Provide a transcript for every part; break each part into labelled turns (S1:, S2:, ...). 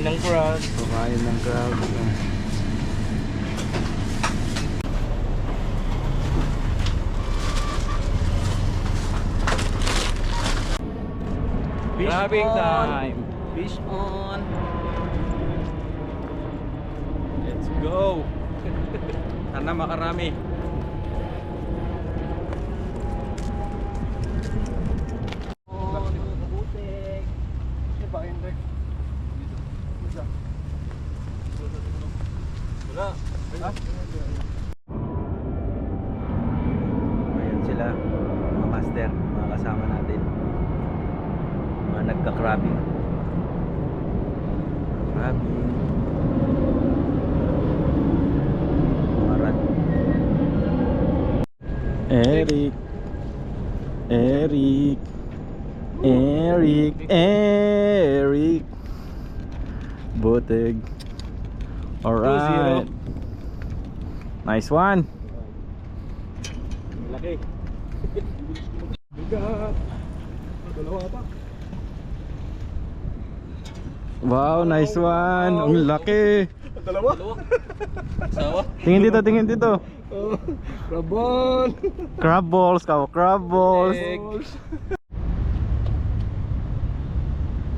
S1: Kumakain ng crab.
S2: Kumain ng crab.
S1: Grabbing time.
S2: Fish on.
S1: Let's go. Sana makarami.
S2: Ayan sila, mga master, mga kasama natin. Mga nagka-crabbing. Crabbing. Mga rad. Eric. Eric. Eric. Eric. Buteg. Alright. Nice one.
S1: Laki. Bigat. Dalawa pa.
S2: Wow, nice one. Ang laki.
S1: Dalawa. Sawa.
S2: Tingin dito, tingin dito.
S1: Crab ball.
S2: Crab balls, crab balls.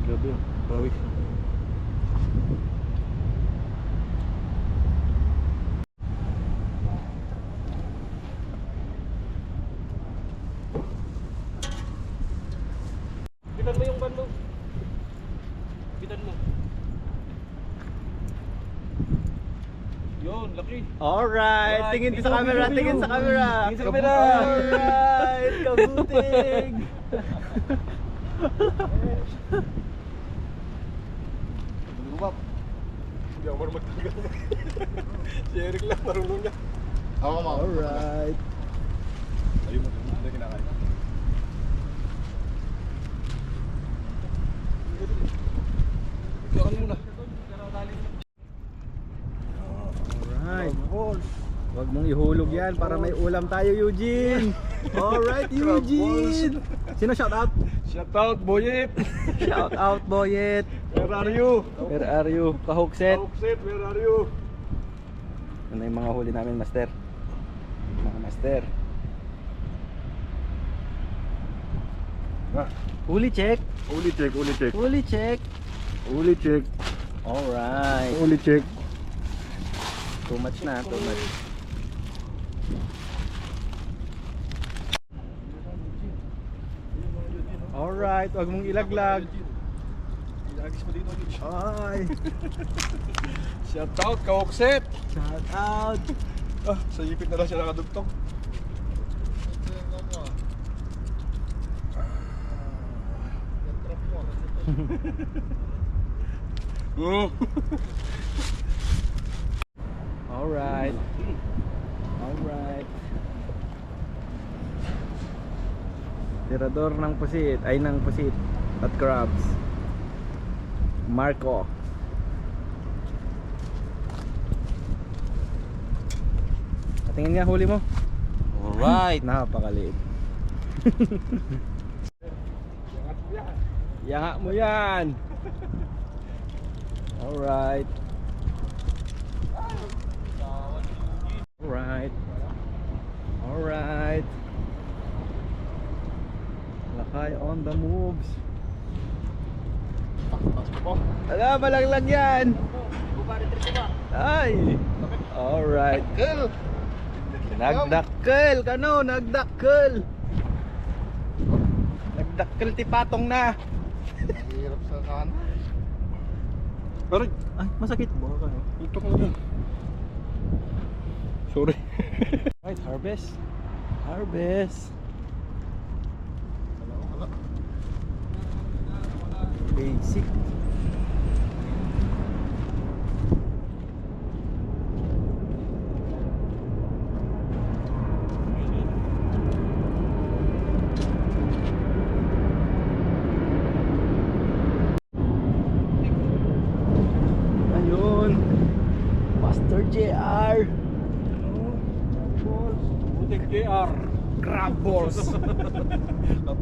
S1: Grabe. Grabe. Bitan mo yung ban mo. Bitan mo. Yun, laki.
S2: Alright, tingin sa camera, tingin sa camera.
S1: Tingin sa camera.
S2: Alright, kabuting.
S1: Lumap. Hindi ako marunong magtagal. Si Eric lang marunong niya. Ako ma.
S2: Alright.
S1: Ayun mo, hindi kinakain. Ikaw muna.
S2: Alright. Huwag mong ihulog yan para may ulam tayo, Eugene. Alright, Eugene. Sino shout out?
S1: Shout out, Boyet.
S2: Shout out, Boyet.
S1: Where are you?
S2: Where are you? Kahukset.
S1: Outset, where are you?
S2: Ano yung mga huli namin, master? Mga master. Huli check.
S1: Uli check, uli check.
S2: Huli check.
S1: Uli check.
S2: Alright.
S1: Uli check.
S2: Too much na, too much. Alright, wag mong ilaglag.
S1: Ilagis mo dito.
S2: Ay.
S1: Shout out, Kaokset.
S2: Shout out.
S1: Ah, sa ipit na lang siya nakadugtong.
S2: Alright. Alright. Tirador ng pusit, ay ng pusit at crabs. Marco. Tingin nga huli mo.
S1: Alright.
S2: Napakaliit. Yanga mo yan. Alright. Alright. Alright. Lakay on the moves. Ala, malaglag yan. Ay. Alright. Nagdakkel kano, nagdakkel. Nagdakkel ti patong na.
S1: Hirap sa kan. Aray,
S2: Ay, masakit ba ka?
S1: ito ko na. Sorry.
S2: Right, harvest. Harvest. Basic. Ayun. Master JR.
S1: Butik JR.
S2: Crab balls.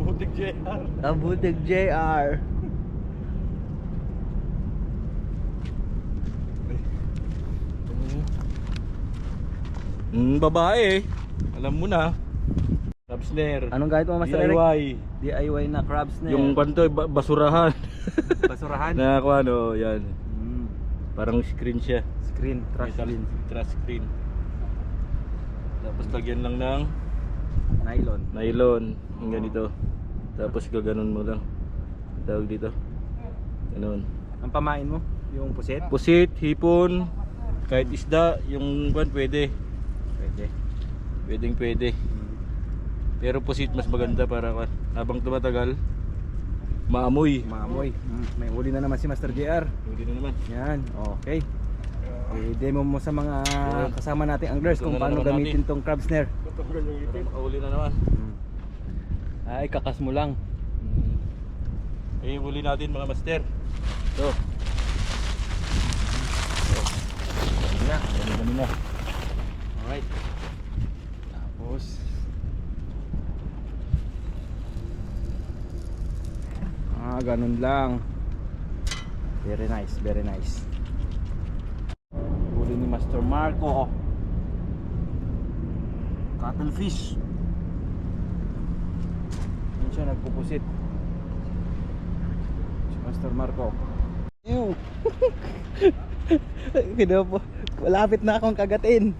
S1: Butik JR.
S2: Kabutig JR.
S1: Babae eh. Alam mo na. Crab snare.
S2: Anong gamit mo, Master Eric?
S1: DIY.
S2: DIY na crab snare.
S1: Yung kanto basurahan.
S2: basurahan.
S1: Na ako ano, yan.
S2: Mm.
S1: Parang screen siya.
S2: Screen, trash
S1: Metal
S2: screen.
S1: trash screen. Tapos lagyan lang ng
S2: Nylon.
S1: nylon. Yung ganito. Tapos gaganon mo lang. Tawag dito. Ganon.
S2: Ang pamain mo? Yung puset?
S1: Pusit, hipon, kahit isda, yung kwan pwede.
S2: Pwede.
S1: Pwedeng pwede. Pero pusit mas maganda para kwan. Habang tumatagal, maamoy.
S2: Maamoy. May huli na naman si Master JR.
S1: Hindi na naman.
S2: Yan, okay. I-demo mo sa mga kasama nating anglers
S1: Ito
S2: kung
S1: na
S2: paano
S1: naman
S2: gamitin
S1: natin.
S2: tong crab snare.
S1: Makahuli na naman.
S2: Ay, kakas mo lang.
S1: Eh, huli natin mga master. Ito.
S2: Na.
S1: Ganun na.
S2: Alright. Tapos ganun lang. Very nice, very nice. Huli ni Master Marco. Cuttlefish. Yan siya nagpupusit. Si Master Marco. Ew. Kinapo. Malapit na akong kagatin.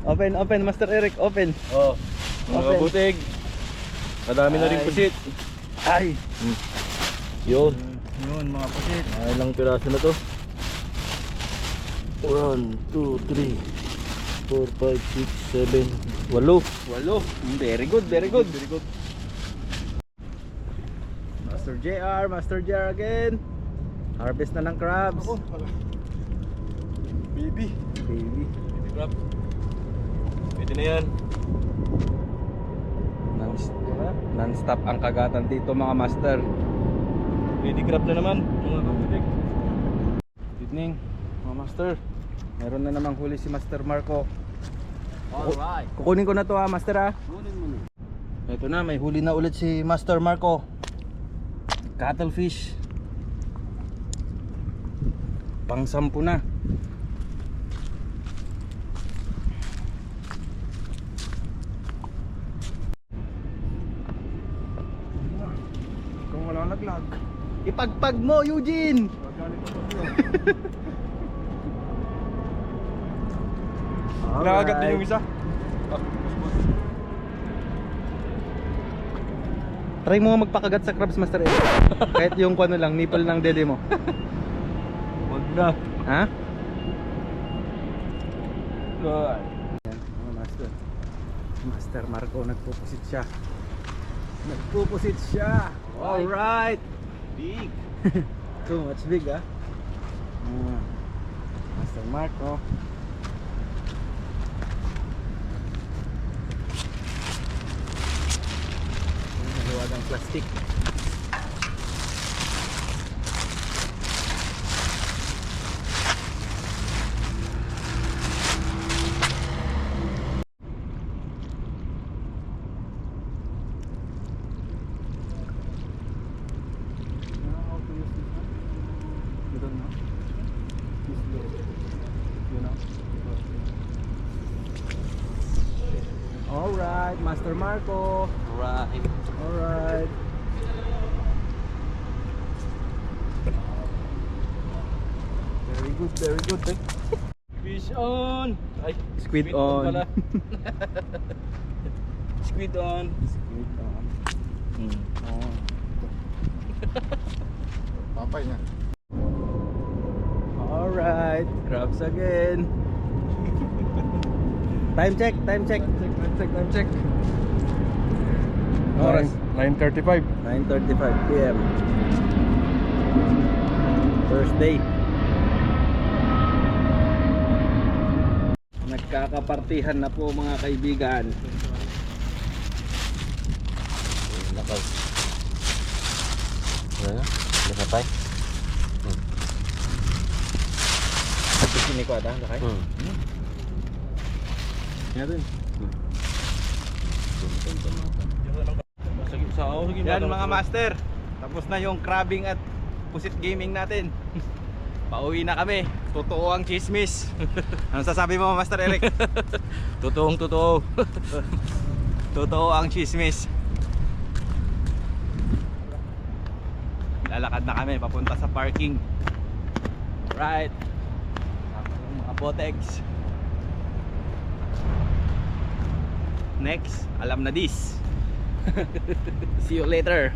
S2: Open, open, Master Eric, open.
S1: Oh, mga
S2: Open.
S1: butig. Madami na rin
S2: Ay.
S1: pusit.
S2: Ay.
S1: Yun.
S2: Yun, mga pusit.
S1: Ay, ilang piraso na to? 1, 2, 3 4, 5, 6, 7 8.
S2: Walo. Very good, very good. Very good. Master JR again. Harvest na ng crabs.
S1: Baby.
S2: Baby.
S1: Baby crab. Pwede na yan.
S2: Non-stop ang kagatan dito mga master.
S1: Baby crab na naman. Mga kaputik.
S2: Good evening mga master. Meron na namang huli si Master Marco.
S1: Alright.
S2: Kukunin ko na to ha, master ha.
S1: Kunin mo na.
S2: Ito na, may huli na ulit si Master Marco. Cuttlefish. Pang-sampu na.
S1: Kung wala naglag.
S2: Ipagpag mo, Eugene!
S1: Nakagat din yung isa.
S2: Try mo nga magpakagat sa crabs, Master Ed. Kahit yung ano lang, nipple ng dede mo.
S1: Wag na.
S2: Ha?
S1: Good.
S2: Yan, mga master. Master Marco, nagpupusit siya. Nagpupusit siya. Alright.
S1: Big.
S2: Too much big ah. Master Marco. Maluwag ang plastic. Alright, Master Marco.
S1: Right.
S2: Alright. Very good, very good.
S1: Fish on. Ay,
S2: Squid on.
S1: pala. Squid on.
S2: Squid on. Oh.
S1: Papay niya.
S2: Alright, crabs again. Time check, time check.
S1: Time check.
S2: Oras
S1: 9:35.
S2: 9:35 PM. Thursday. Nagkakapartihan na po mga kaibigan.
S1: Lakaw. Wala? Nakapay?
S2: Sini ko ada, lakay.
S1: Yan din.
S2: Yan mga master. Tapos na yung crabbing at pusit gaming natin. Pauwi na kami. Totoo ang chismis. Ano sasabi mo, Master Eric? Totoong totoo. Totoo ang chismis. Lalakad na kami papunta sa parking. Right. Mga botegs. Next, alam na this. See you later.